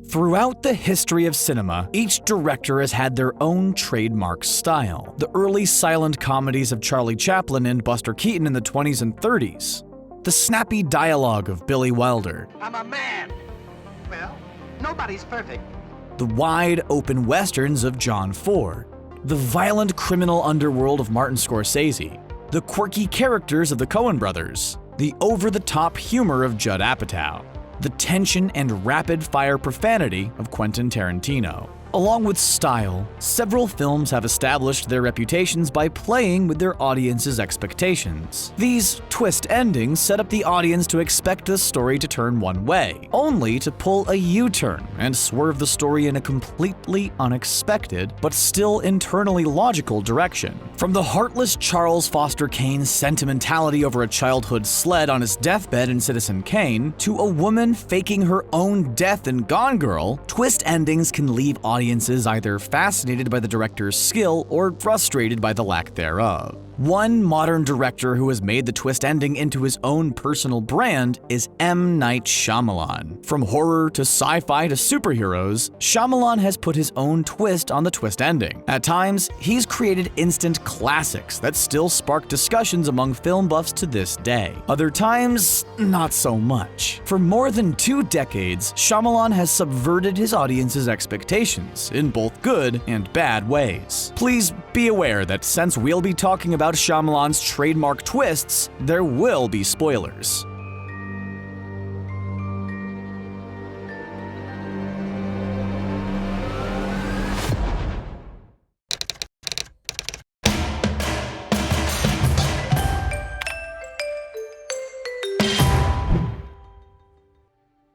Throughout the history of cinema, each director has had their own trademark style. The early silent comedies of Charlie Chaplin and Buster Keaton in the 20s and 30s. The snappy dialogue of Billy Wilder. I'm a man. Well, nobody's perfect. The wide open westerns of John Ford. The violent criminal underworld of Martin Scorsese. The quirky characters of the Coen brothers. The over-the-top humor of Judd Apatow. The tension and rapid-fire profanity of Quentin Tarantino. Along with style, several films have established their reputations by playing with their audience's expectations. These twist endings set up the audience to expect the story to turn one way, only to pull a U-turn and swerve the story in a completely unexpected, but still internally logical direction. From the heartless Charles Foster Kane's sentimentality over a childhood sled on his deathbed in Citizen Kane, to a woman faking her own death in Gone Girl, twist endings can leave audiences either fascinated by the director's skill or frustrated by the lack thereof. One modern director who has made the twist ending into his own personal brand is M. Night Shyamalan. From horror to sci-fi to superheroes, Shyamalan has put his own twist on the twist ending. At times, he's created instant classics that still spark discussions among film buffs to this day. Other times, not so much. For more than 2 decades, Shyamalan has subverted his audience's expectations in both good and bad ways. Please be aware that since we'll be talking about Shyamalan's trademark twists, there will be spoilers.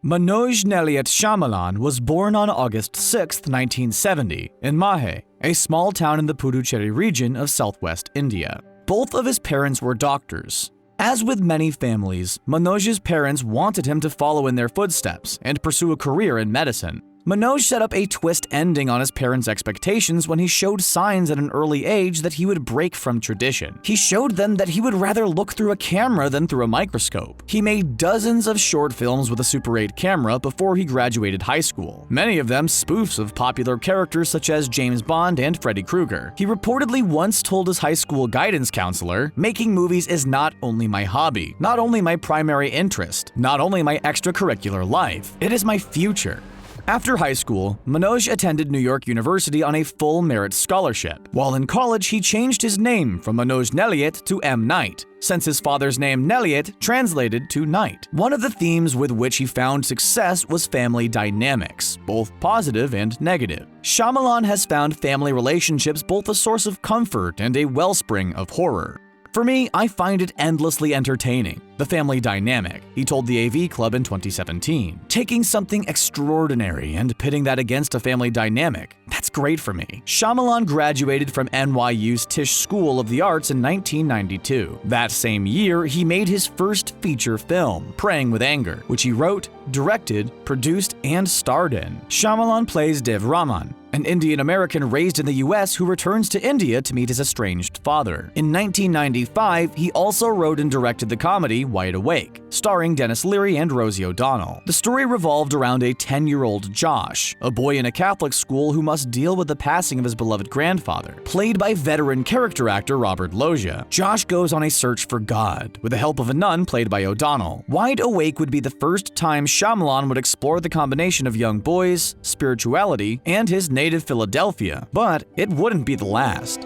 Manoj Nelliot Shyamalan was born on August 6, 1970, in Mahe, a small town in the Puducherry region of southwest India. Both of his parents were doctors. As with many families, Manoj's parents wanted him to follow in their footsteps and pursue a career in medicine. Manoj set up a twist ending on his parents' expectations when he showed signs at an early age that he would break from tradition. He showed them that he would rather look through a camera than through a microscope. He made dozens of short films with a Super 8 camera before he graduated high school, many of them spoofs of popular characters such as James Bond and Freddy Krueger. He reportedly once told his high school guidance counselor, "Making movies is not only my hobby, not only my primary interest, not only my extracurricular life, it is my future." After high school, Manoj attended New York University on a full merit scholarship. While in college, he changed his name from Manoj Nelliot to M. Night, since his father's name Nelliot translated to night. One of the themes with which he found success was family dynamics, both positive and negative. Shyamalan has found family relationships both a source of comfort and a wellspring of horror. For me, I find it endlessly entertaining. The family dynamic, he told the AV Club in 2017. Taking something extraordinary and pitting that against a family dynamic, that's great for me. Shyamalan graduated from NYU's Tisch School of the Arts in 1992. That same year, he made his first feature film, Praying with Anger, which he wrote, directed, produced, and starred in. Shyamalan plays Dev Raman, an Indian-American raised in the US who returns to India to meet his estranged father. In 1995, he also wrote and directed the comedy Wide Awake, starring Dennis Leary and Rosie O'Donnell. The story revolved around a 10-year-old Josh, a boy in a Catholic school who must deal with the passing of his beloved grandfather. Played by veteran character actor Robert Loggia, Josh goes on a search for God, with the help of a nun played by O'Donnell. Wide Awake would be the first time Shyamalan would explore the combination of young boys, spirituality, and his native Philadelphia, but it wouldn't be the last.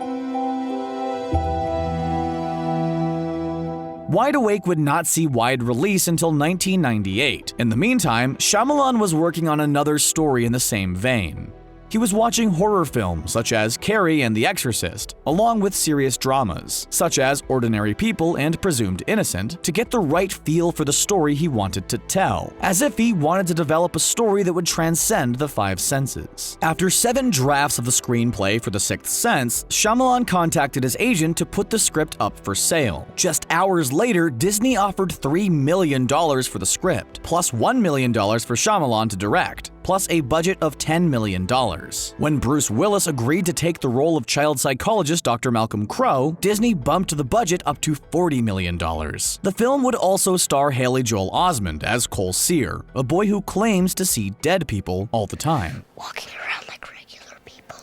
Wide Awake would not see wide release until 1998. In the meantime, Shyamalan was working on another story in the same vein. He was watching horror films such as Carrie and The Exorcist, along with serious dramas, such as Ordinary People and Presumed Innocent, to get the right feel for the story he wanted to tell, as if he wanted to develop a story that would transcend the 5 senses. After 7 drafts of the screenplay for The Sixth Sense, Shyamalan contacted his agent to put the script up for sale. Just hours later, Disney offered $3 million for the script, plus $1 million for Shyamalan to direct. plus a budget of $10 million. When Bruce Willis agreed to take the role of child psychologist Dr. Malcolm Crowe, Disney bumped the budget up to $40 million. The film would also star Haley Joel Osment as Cole Sear, a boy who claims to see dead people all the time. Walking around like regular people.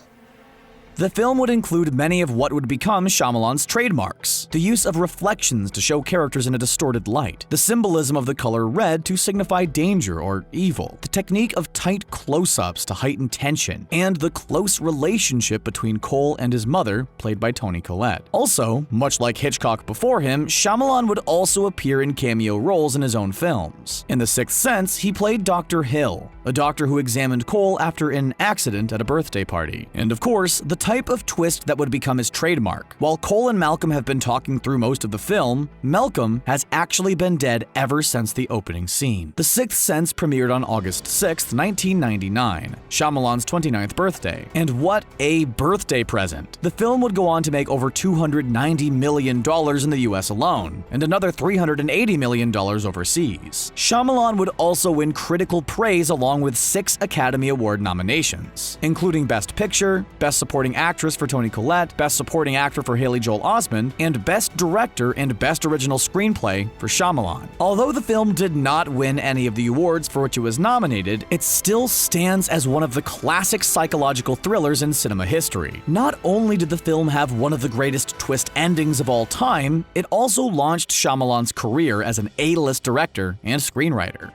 The film would include many of what would become Shyamalan's trademarks: the use of reflections to show characters in a distorted light, the symbolism of the color red to signify danger or evil, the technique of tight close-ups to heighten tension, and the close relationship between Cole and his mother, played by Toni Collette. Also, much like Hitchcock before him, Shyamalan would also appear in cameo roles in his own films. In The Sixth Sense, he played Dr. Hill, a doctor who examined Cole after an accident at a birthday party. And of course, the type of twist that would become his trademark. While Cole and Malcolm have been talking through most of the film, Malcolm has actually been dead ever since the opening scene. The Sixth Sense premiered on August 6, 1999, Shyamalan's 29th birthday. And what a birthday present! The film would go on to make over $290 million in the US alone, and another $380 million overseas. Shyamalan would also win critical praise along with 6 Academy Award nominations, including Best Picture, Best Supporting Actress for Toni Collette, Best Supporting Actor for Haley Joel Osment, and Best Director and Best Original Screenplay for Shyamalan. Although the film did not win any of the awards for which it was nominated, it still stands as one of the classic psychological thrillers in cinema history. Not only did the film have one of the greatest twist endings of all time, it also launched Shyamalan's career as an A-list director and screenwriter.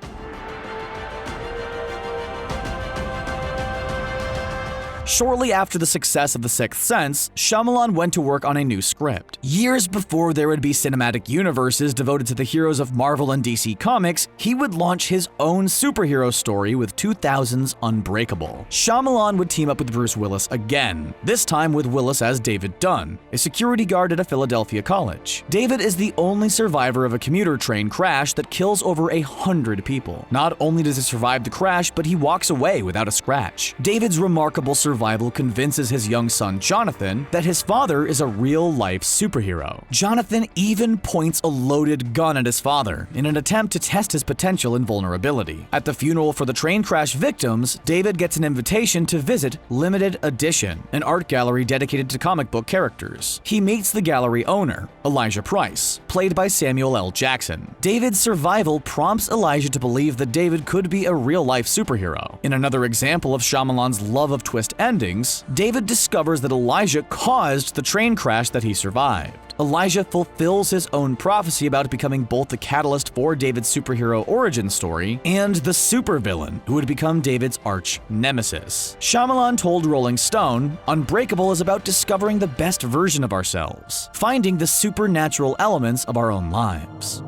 Shortly after the success of The Sixth Sense, Shyamalan went to work on a new script. Years before there would be cinematic universes devoted to the heroes of Marvel and DC Comics, he would launch his own superhero story with 2000's Unbreakable. Shyamalan would team up with Bruce Willis again, this time with Willis as David Dunn, a security guard at a Philadelphia college. David is the only survivor of a commuter train crash that kills over 100 people. Not only does he survive the crash, but he walks away without a scratch. David's remarkable survival convinces his young son Jonathan that his father is a real-life superhero. Jonathan even points a loaded gun at his father in an attempt to test his potential and vulnerability. At the funeral for the train crash victims, David gets an invitation to visit Limited Edition, an art gallery dedicated to comic book characters. He meets the gallery owner, Elijah Price, played by Samuel L. Jackson. David's survival prompts Elijah to believe that David could be a real-life superhero. In another example of Shyamalan's love of twist endings, David discovers that Elijah caused the train crash that he survived. Elijah fulfills his own prophecy about becoming both the catalyst for David's superhero origin story and the supervillain who would become David's arch nemesis. Shyamalan told Rolling Stone, "Unbreakable is about discovering the best version of ourselves, finding the supernatural elements of our own lives."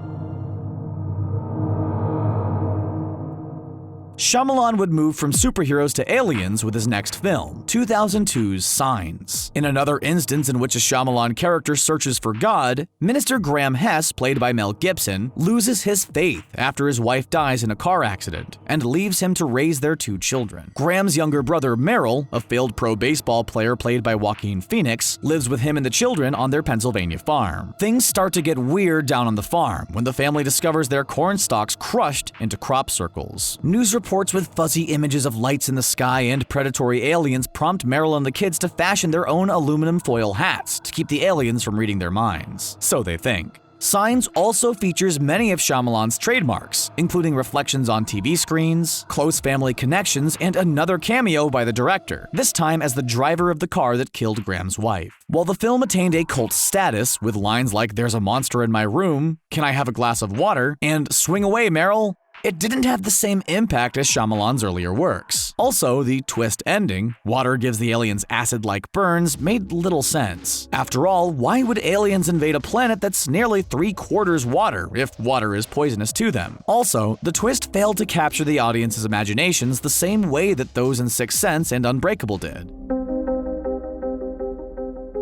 Shyamalan would move from superheroes to aliens with his next film, 2002's Signs. In another instance in which a Shyamalan character searches for God, Minister Graham Hess, played by Mel Gibson, loses his faith after his wife dies in a car accident and leaves him to raise their 2 children. Graham's younger brother Merrill, a failed pro baseball player played by Joaquin Phoenix, lives with him and the children on their Pennsylvania farm. Things start to get weird down on the farm when the family discovers their corn stalks crushed into crop circles. News reports with fuzzy images of lights in the sky and predatory aliens prompt Merrill and the kids to fashion their own aluminum foil hats to keep the aliens from reading their minds. So they think. Signs also features many of Shyamalan's trademarks, including reflections on TV screens, close family connections, and another cameo by the director, this time as the driver of the car that killed Graham's wife. While the film attained a cult status with lines like "There's a monster in my room," "Can I have a glass of water?" and "Swing away, Merrill," it didn't have the same impact as Shyamalan's earlier works. Also, the twist ending, "Water gives the aliens acid-like burns," made little sense. After all, why would aliens invade a planet that's nearly 3/4 water if water is poisonous to them? Also, the twist failed to capture the audience's imaginations the same way that those in Sixth Sense and Unbreakable did.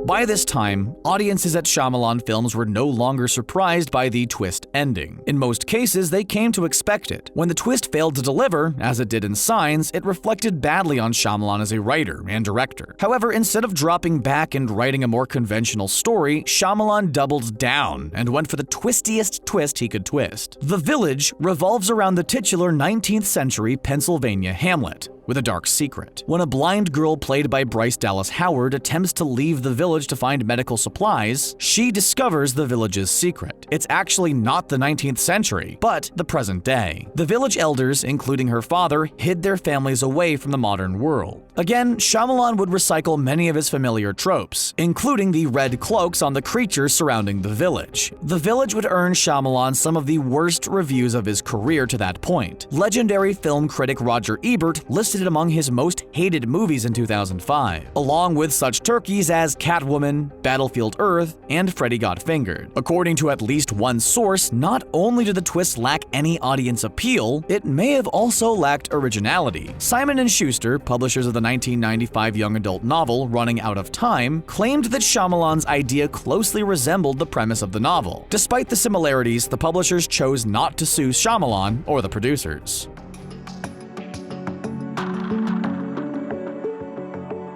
By this time, audiences at Shyamalan films were no longer surprised by the twist ending. In most cases, they came to expect it. When the twist failed to deliver, as it did in Signs, it reflected badly on Shyamalan as a writer and director. However, instead of dropping back and writing a more conventional story, Shyamalan doubled down and went for the twistiest twist he could twist. The Village revolves around the titular 19th century Pennsylvania hamlet, with a dark secret. When a blind girl played by Bryce Dallas Howard attempts to leave the village to find medical supplies, she discovers the village's secret. It's actually not the 19th century, but the present day. The village elders, including her father, hid their families away from the modern world. Again, Shyamalan would recycle many of his familiar tropes, including the red cloaks on the creatures surrounding the village. The village would earn Shyamalan some of the worst reviews of his career to that point. Legendary film critic Roger Ebert listed it among his most hated movies in 2005, along with such turkeys as Catwoman, Battlefield Earth, and Freddy Got Fingered. According to at least one source, not only did the twist lack any audience appeal, it may have also lacked originality. Simon & Schuster, publishers of the 1995 young adult novel Running Out of Time, claimed that Shyamalan's idea closely resembled the premise of the novel. Despite the similarities, the publishers chose not to sue Shyamalan or the producers.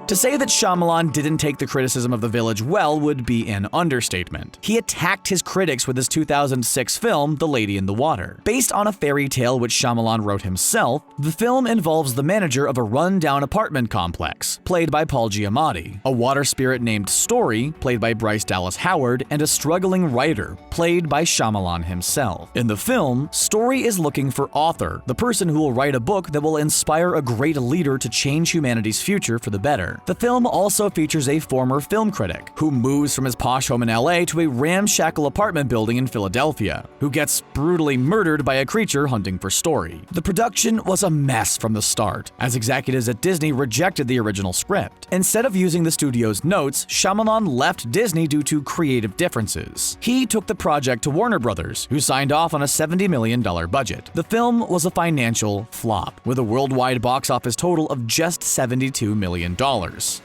To say that Shyamalan didn't take the criticism of The Village well would be an understatement. He attacked his critics with his 2006 film, The Lady in the Water. Based on a fairy tale which Shyamalan wrote himself, the film involves the manager of a run-down apartment complex, played by Paul Giamatti, a water spirit named Story, played by Bryce Dallas Howard, and a struggling writer, played by Shyamalan himself. In the film, Story is looking for Author, the person who will write a book that will inspire a great leader to change humanity's future for the better. The film also features a former film critic who moves from his posh home in LA to a ramshackle apartment building in Philadelphia, who gets brutally murdered by a creature hunting for Story. The production was a mess from the start, as executives at Disney rejected the original script. Instead of using the studio's notes, Shyamalan left Disney due to creative differences. He took the project to Warner Brothers, who signed off on a $70 million budget. The film was a financial flop, with a worldwide box office total of just $72 million.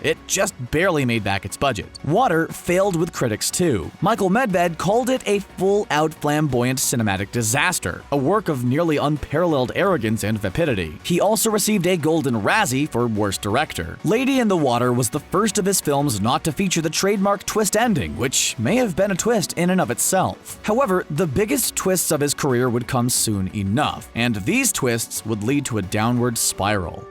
It just barely made back its budget. Water failed with critics too. Michael Medved called it a full-out flamboyant cinematic disaster, a work of nearly unparalleled arrogance and vapidity. He also received a Golden Razzie for Worst Director. Lady in the Water was the first of his films not to feature the trademark twist ending, which may have been a twist in and of itself. However, the biggest twists of his career would come soon enough, and these twists would lead to a downward spiral.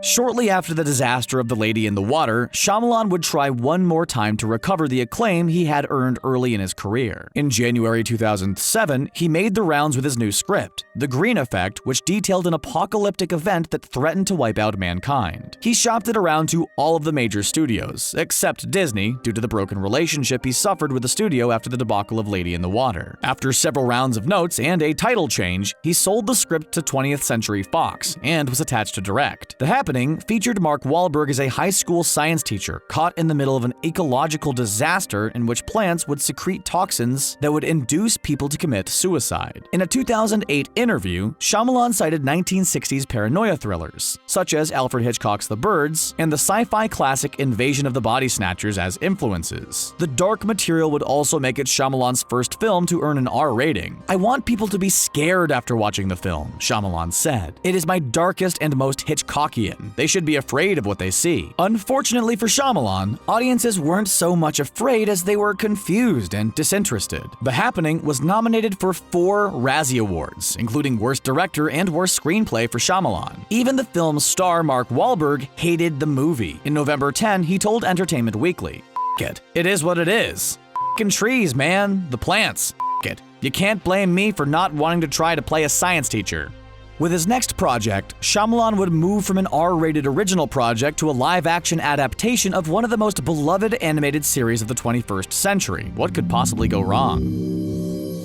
Shortly after the disaster of The Lady in the Water, Shyamalan would try one more time to recover the acclaim he had earned early in his career. In January 2007, he made the rounds with his new script, The Green Effect, which detailed an apocalyptic event that threatened to wipe out mankind. He shopped it around to all of the major studios, except Disney, due to the broken relationship he suffered with the studio after the debacle of Lady in the Water. After several rounds of notes and a title change, he sold the script to 20th Century Fox and was attached to direct. The Happening featured Mark Wahlberg as a high school science teacher caught in the middle of an ecological disaster in which plants would secrete toxins that would induce people to commit suicide. In a 2008 interview, Shyamalan cited 1960s paranoia thrillers, such as Alfred Hitchcock's The Birds and the sci-fi classic Invasion of the Body Snatchers as influences. The dark material would also make it Shyamalan's first film to earn an R rating. "I want people to be scared after watching the film," Shyamalan said. "It is my darkest and most Hitchcockian. They should be afraid of what they see." Unfortunately for Shyamalan, audiences weren't so much afraid as they were confused and disinterested. The Happening was nominated for 4 Razzie Awards, including Worst Director and Worst Screenplay for Shyamalan. Even the film's star Mark Wahlberg hated the movie. In November 10, he told Entertainment Weekly, "It. It is what it is. F***ing trees, man. The plants. It. You can't blame me for not wanting to try to play a science teacher." With his next project, Shyamalan would move from an R-rated original project to a live-action adaptation of one of the most beloved animated series of the 21st century. What could possibly go wrong?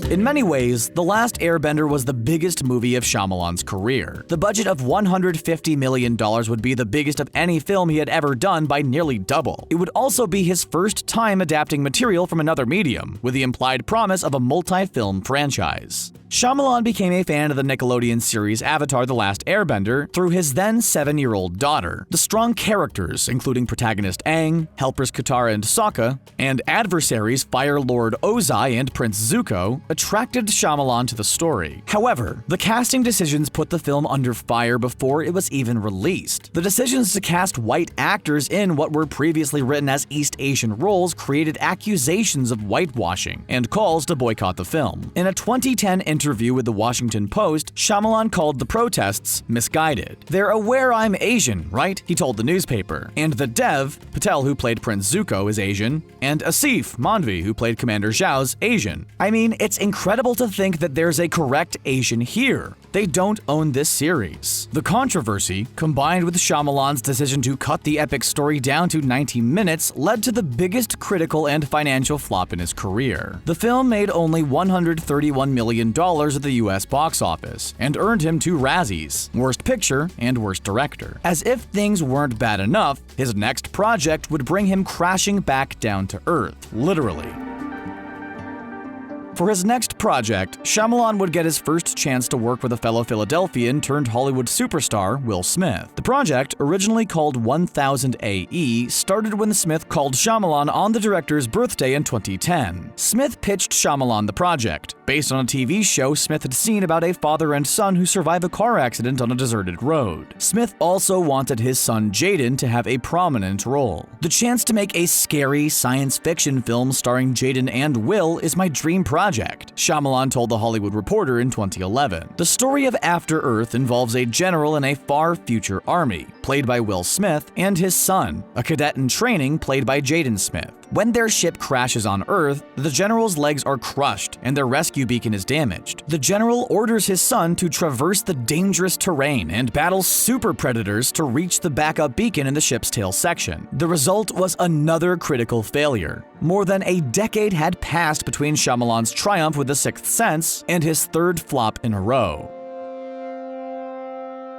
In many ways, The Last Airbender was the biggest movie of Shyamalan's career. The budget of $150 million would be the biggest of any film he had ever done by nearly double. It would also be his first time adapting material from another medium, with the implied promise of a multi-film franchise. Shyamalan became a fan of the Nickelodeon series Avatar: The Last Airbender through his then 7-year-old daughter. The strong characters, including protagonist Aang, helpers Katara and Sokka, and adversaries Fire Lord Ozai and Prince Zuko, attracted Shyamalan to the story. However, the casting decisions put the film under fire before it was even released. The decisions to cast white actors in what were previously written as East Asian roles created accusations of whitewashing and calls to boycott the film. In a 2010 interview with the Washington Post, Shyamalan called the protests misguided. "They're aware I'm Asian, right?" he told the newspaper. And the Dev Patel, who played Prince Zuko, is Asian, and Asif Mandvi, who played Commander Zhao's Asian. I mean, it's incredible to think that there's a correct Asian here. They don't own this series. The controversy, combined with Shyamalan's decision to cut the epic story down to 90 minutes, led to the biggest critical and financial flop in his career. The film made only $131 million at the US box office and earned him 2 Razzies, Worst Picture and Worst Director. As if things weren't bad enough, his next project would bring him crashing back down to earth, literally. For his next project, Shyamalan would get his first chance to work with a fellow Philadelphian turned Hollywood superstar, Will Smith. The project, originally called 1000 AE, started when Smith called Shyamalan on the director's birthday in 2010. Smith pitched Shyamalan the project, based on a TV show Smith had seen about a father and son who survive a car accident on a deserted road. Smith also wanted his son Jaden to have a prominent role. "The chance to make a scary science fiction film starring Jaden and Will is my dream project," Shyamalan told The Hollywood Reporter in 2011. The story of After Earth involves a general in a far future army, played by Will Smith, and his son, a cadet in training played by Jaden Smith. When their ship crashes on Earth, the general's legs are crushed and their rescue beacon is damaged. The general orders his son to traverse the dangerous terrain and battle super predators to reach the backup beacon in the ship's tail section. The result was another critical failure. More than a decade had passed between Shyamalan's triumph with The Sixth Sense and his third flop in a row.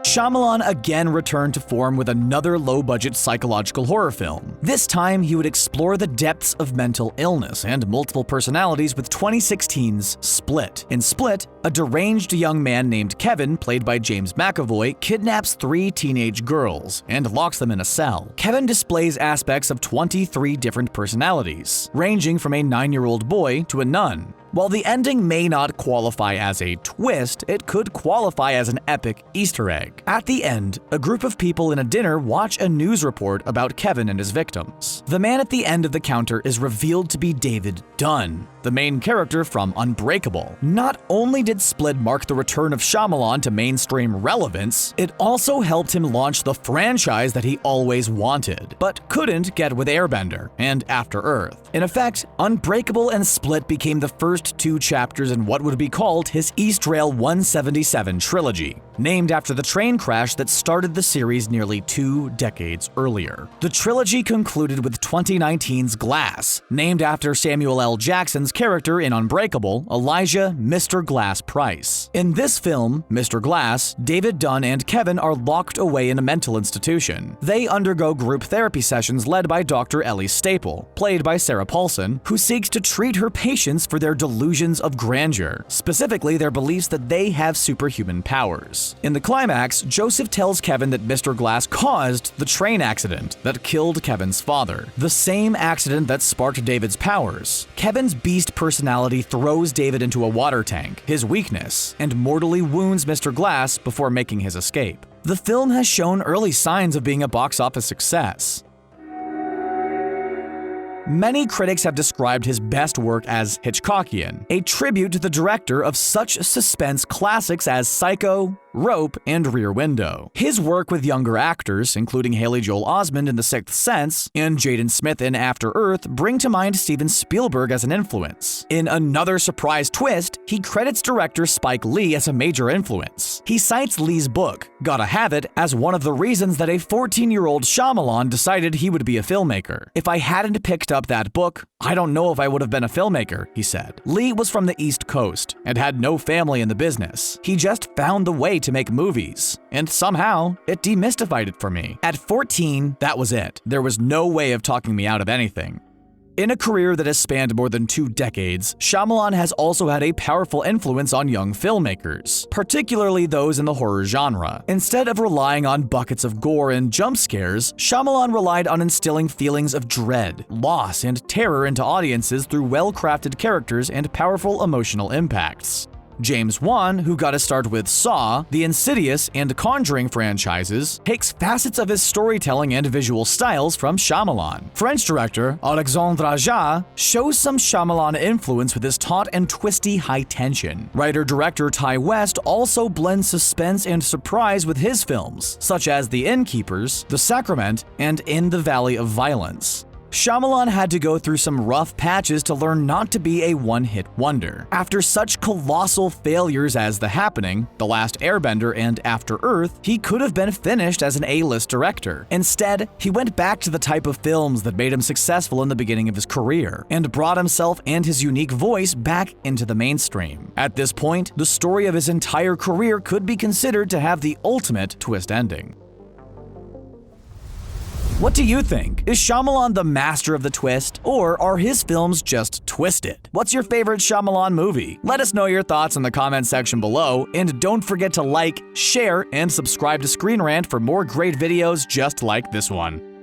Shyamalan again returned to form with another low-budget psychological horror film. This time, he would explore the depths of mental illness and multiple personalities with 2016's Split. In Split, a deranged young man named Kevin, played by James McAvoy, kidnaps 3 teenage girls and locks them in a cell. Kevin displays aspects of 23 different personalities, ranging from a 9-year-old boy to a nun. While the ending may not qualify as a twist, it could qualify as an epic Easter egg. At the end, a group of people in a dinner watch a news report about Kevin and his victims. The man at the end of the counter is revealed to be David Dunn, the main character from Unbreakable. Not only did Split mark the return of Shyamalan to mainstream relevance, it also helped him launch the franchise that he always wanted, but couldn't get with Airbender and After Earth. In effect, Unbreakable and Split became the first 2 chapters in what would be called his East Rail 177 trilogy, named after the train crash that started the series nearly 2 decades earlier. The trilogy concluded with 2019's Glass, named after Samuel L. Jackson's character in Unbreakable, Elijah Mr. Glass Price. In this film, Mr. Glass, David Dunn and Kevin are locked away in a mental institution. They undergo group therapy sessions led by Dr. Ellie Staple, played by Sarah Paulson, who seeks to treat her patients for their delusions of grandeur, specifically their beliefs that they have superhuman powers. In the climax, Joseph tells Kevin that Mr. Glass caused the train accident that killed Kevin's father, the same accident that sparked David's powers. Kevin's beast personality throws David into a water tank, his weakness, and mortally wounds Mr. Glass before making his escape. The film has shown early signs of being a box office success. Many critics have described his best work as Hitchcockian, a tribute to the director of such suspense classics as Psycho, Rope, and Rear Window. His work with younger actors, including Haley Joel Osment in The Sixth Sense and Jaden Smith in After Earth, bring to mind Steven Spielberg as an influence. In another surprise twist, he credits director Spike Lee as a major influence. He cites Lee's book, Gotta Have It, as one of the reasons that a 14-year-old Shyamalan decided he would be a filmmaker. "If I hadn't picked up that book, I don't know if I would have been a filmmaker," he said. Lee was from the East Coast and had no family in the business. He just found the way to make movies, and somehow it demystified it for me. At 14, that was it. There was no way of talking me out of anything. In a career that has spanned more than 2 decades, Shyamalan has also had a powerful influence on young filmmakers, particularly those in the horror genre. Instead of relying on buckets of gore and jump scares, Shyamalan relied on instilling feelings of dread, loss, and terror into audiences through well-crafted characters and powerful emotional impacts. James Wan, who got his start with Saw, the Insidious, and Conjuring franchises, takes facets of his storytelling and visual styles from Shyamalan. French director Alexandre Aja shows some Shyamalan influence with his taut and twisty high tension. Writer-director Ty West also blends suspense and surprise with his films, such as The Innkeepers, The Sacrament, and In the Valley of Violence. Shyamalan had to go through some rough patches to learn not to be a one-hit wonder. After such colossal failures as The Happening, The Last Airbender, and After Earth, he could have been finished as an A-list director. Instead, he went back to the type of films that made him successful in the beginning of his career, and brought himself and his unique voice back into the mainstream. At this point, the story of his entire career could be considered to have the ultimate twist ending. What do you think? Is Shyamalan the master of the twist, or are his films just twisted? What's your favorite Shyamalan movie? Let us know your thoughts in the comment section below, and don't forget to like, share, and subscribe to ScreenRant for more great videos just like this one.